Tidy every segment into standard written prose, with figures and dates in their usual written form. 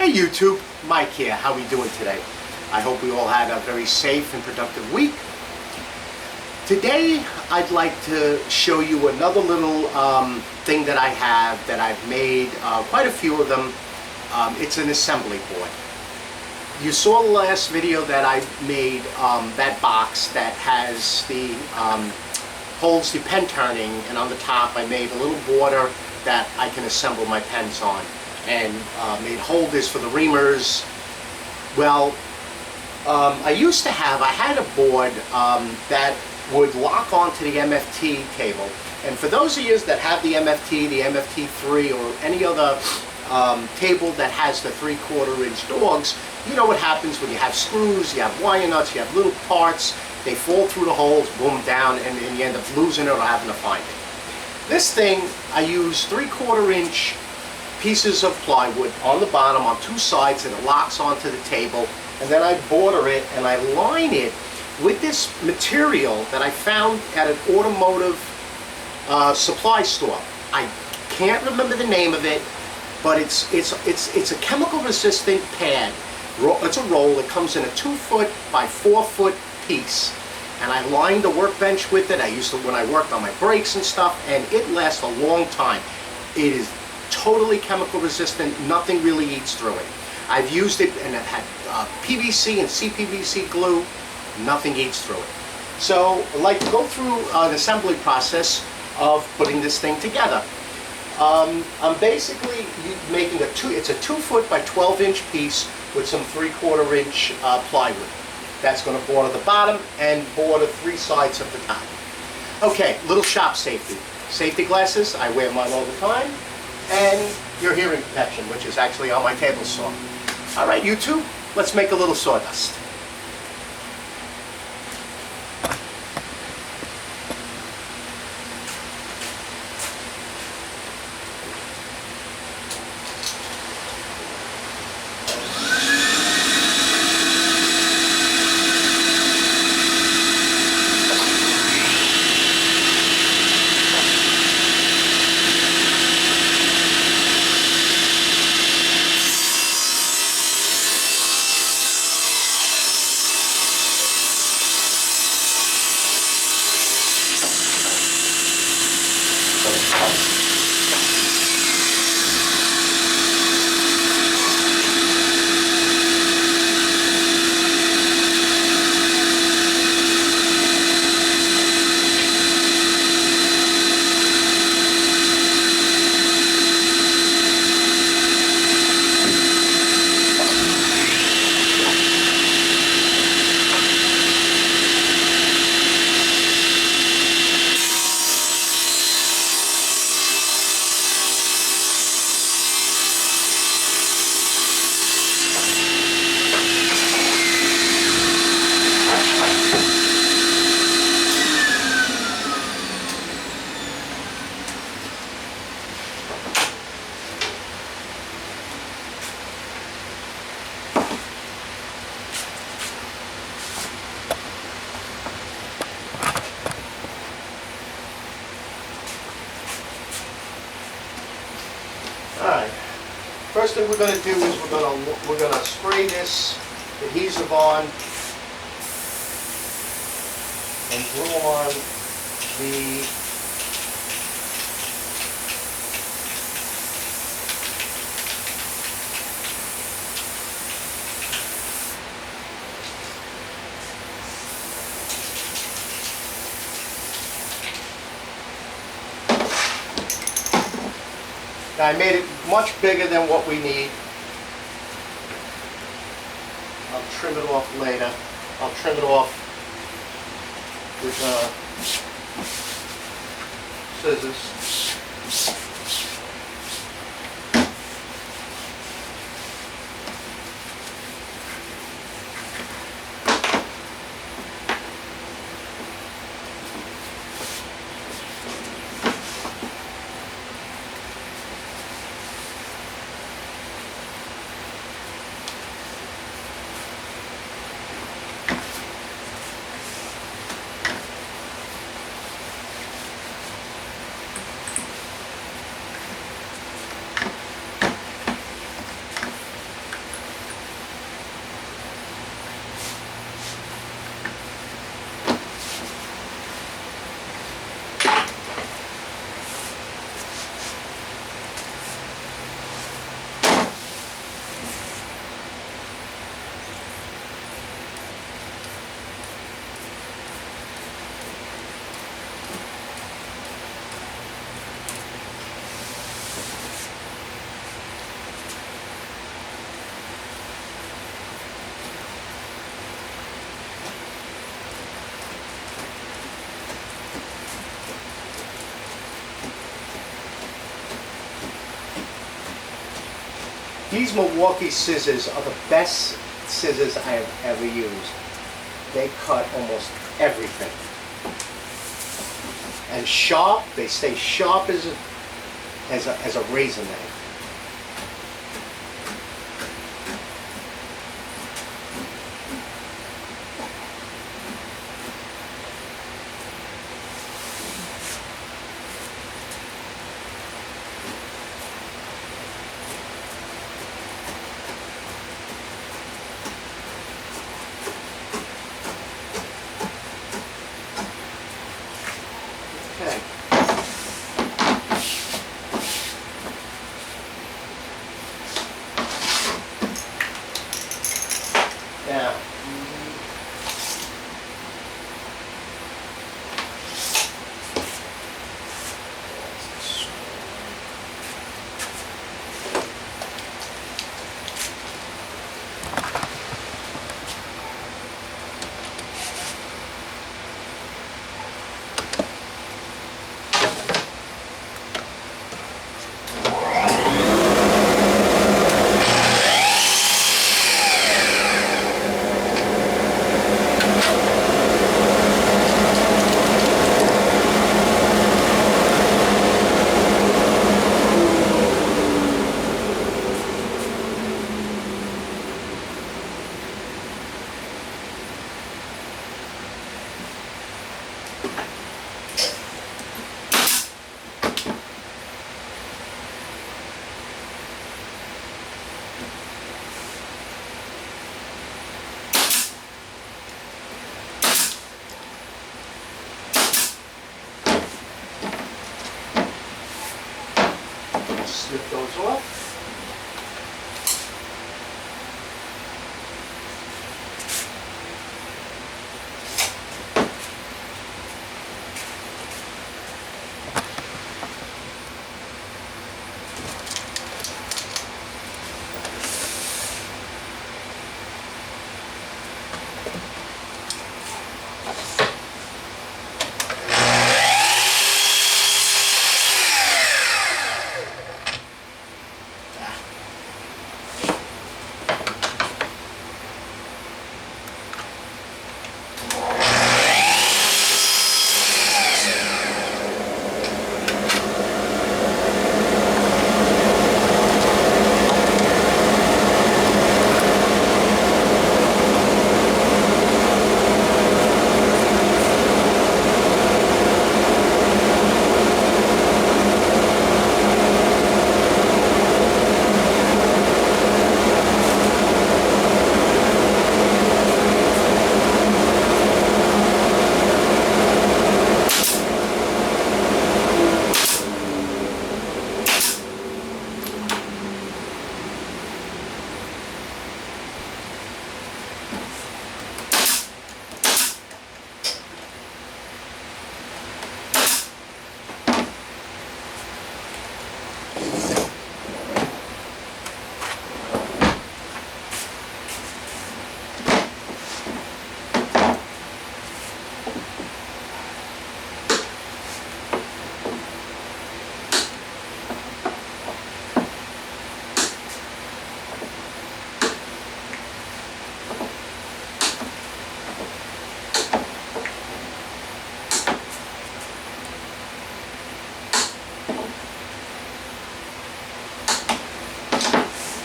Hey YouTube, Mike here. How are we doing today? I hope we all had a very safe and productive week. Today I'd like to show you another little thing that I have that I've made, quite a few of them. It's an assembly board. You saw the last video that I made, that box that has the holds the pen turning, and on the top I made a little border that I can assemble my pens on, and made holders for the reamers. Well, I had a board that would lock onto the MFT cable, and for those of you that have the MFT3, or any other table that has the 3/4 inch dogs, you know what happens when you have screws, you have wire nuts, you have little parts, they fall through the holes, boom, down, and you end up losing it or having to find it. This thing, I use 3/4 inch pieces of plywood on the bottom on two sides, and it locks onto the table, and then I border it and I line it with this material that I found at an automotive supply store. I can't remember the name of it, but it's a chemical resistant pad. It's a roll. It comes in a 2-foot by 4-foot piece, and I lined the workbench with it. I used it when I worked on my brakes and stuff, and it lasts a long time. It is totally chemical resistant. Nothing really eats through it. I've used it, and I've had PVC and CPVC glue. Nothing eats through it. So I'd like to go through an assembly process of putting this thing together. I'm basically making it's a 2-foot by 12-inch piece with some 3/4 inch plywood. That's going to border the bottom and border 3 sides of the top. Okay, little shop safety. Safety glasses, I wear mine all the time, and your hearing protection, which is actually on my table saw. All right, YouTube, let's make a little sawdust. Alright, first thing we're going to do is we're going to spray this adhesive on and glue on the I made it much bigger than what we need. I'll trim it off later. I'll trim it off with scissors. These Milwaukee scissors are the best scissors I have ever used. They cut almost everything. And sharp, they stay sharp as a razor knife. Okay. Now, slip those off.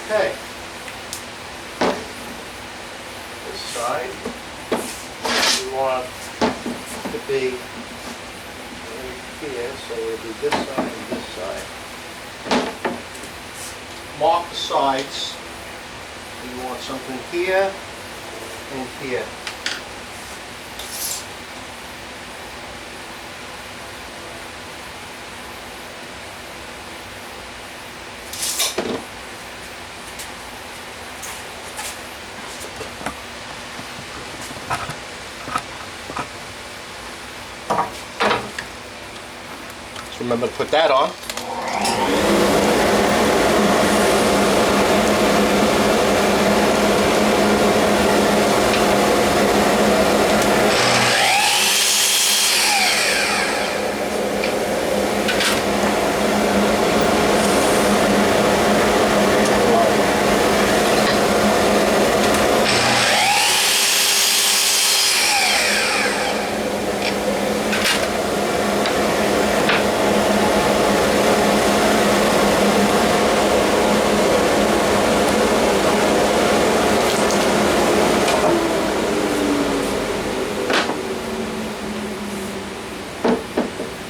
Okay. This side, we want to be right here, so we'll do this side and this side. Mark the sides. We want something here and here. Remember to put that on.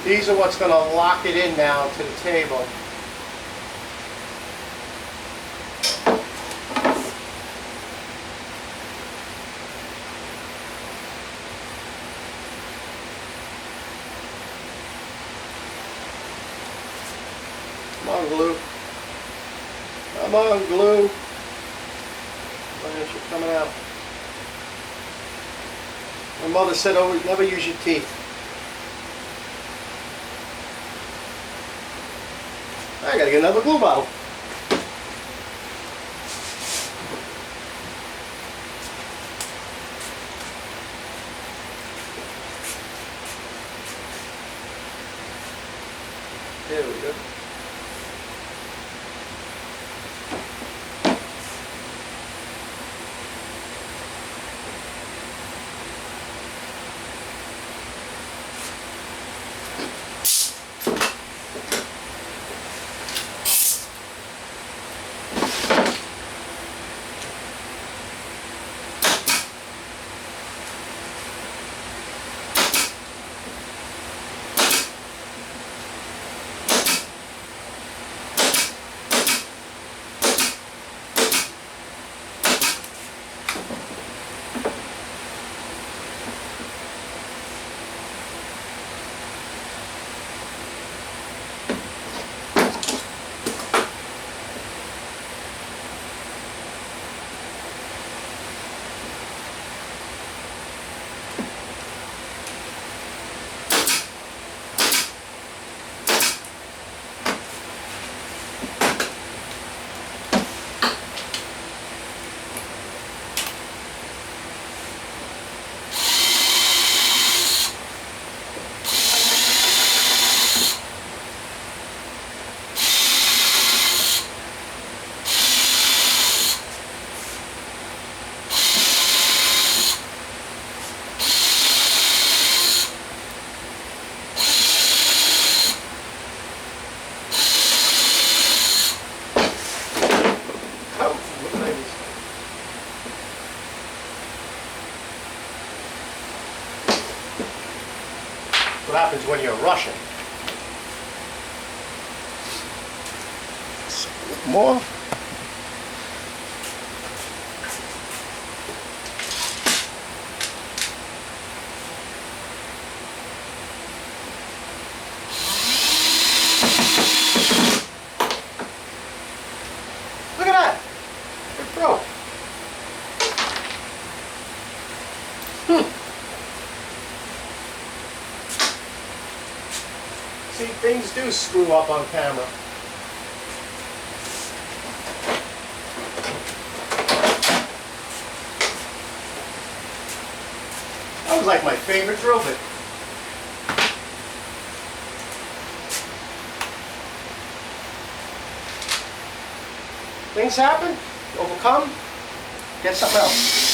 These are what's going to lock it in now to the table. Come on, glue. Come on, glue. Why aren't you coming out? My mother said, always never use your teeth. I gotta get another glue bottle. There we go. What happens when you're rushing? More. Look at that. It broke. See, things do screw up on camera. That was like my favorite drill bit. Things happen, overcome, get something else.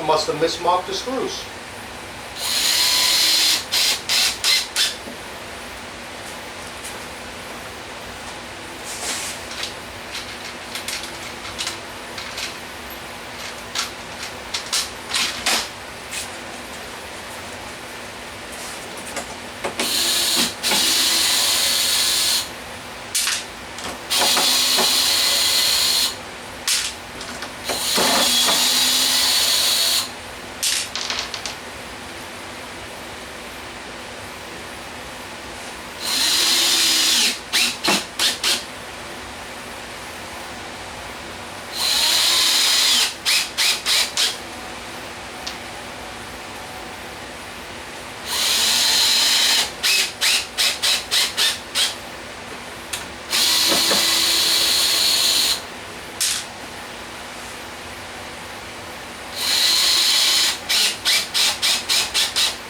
must have mismarked the screws.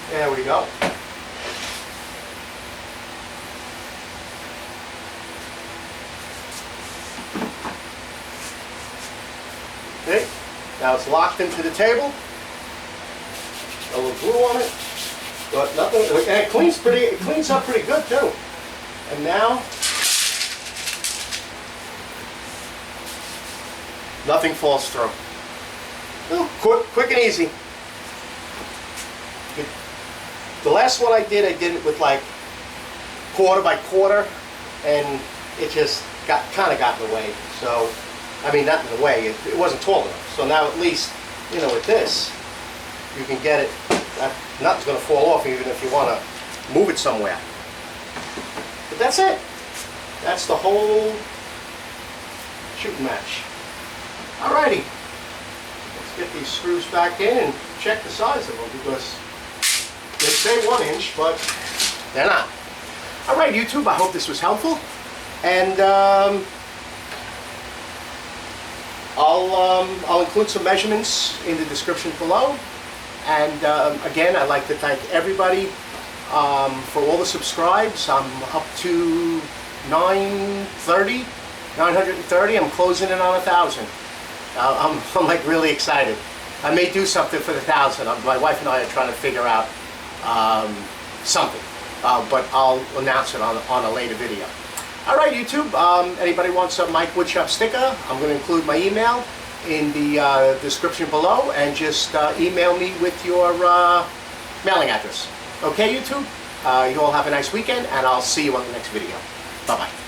There we go. Okay, now it's locked into the table. A little glue on it, but nothing. And it cleans up pretty good too. And now, nothing falls through. Quick and easy. The last one I did it with like quarter by quarter, and it just kind of got in the way. So, I mean, not in the way, it wasn't tall enough. So now at least, you know, with this, you can get it, nothing's going to fall off even if you want to move it somewhere. But that's it. That's the whole shooting match. Alrighty, let's get these screws back in and check the size of them, because they say 1 inch, but they're not. All right, YouTube, I hope this was helpful. And I'll include some measurements in the description below. And again, I'd like to thank everybody for all the subscribes. I'm up to 930. I'm closing in on 1,000. I'm like really excited. I may do something for the 1,000. My wife and I are trying to figure out something, but I'll announce it on a later video. All right, YouTube, anybody wants a Mike Woodshop sticker, I'm going to include my email in the description below, and just email me with your mailing address. Okay, YouTube, you all have a nice weekend, and I'll see you on the next video. Bye-bye.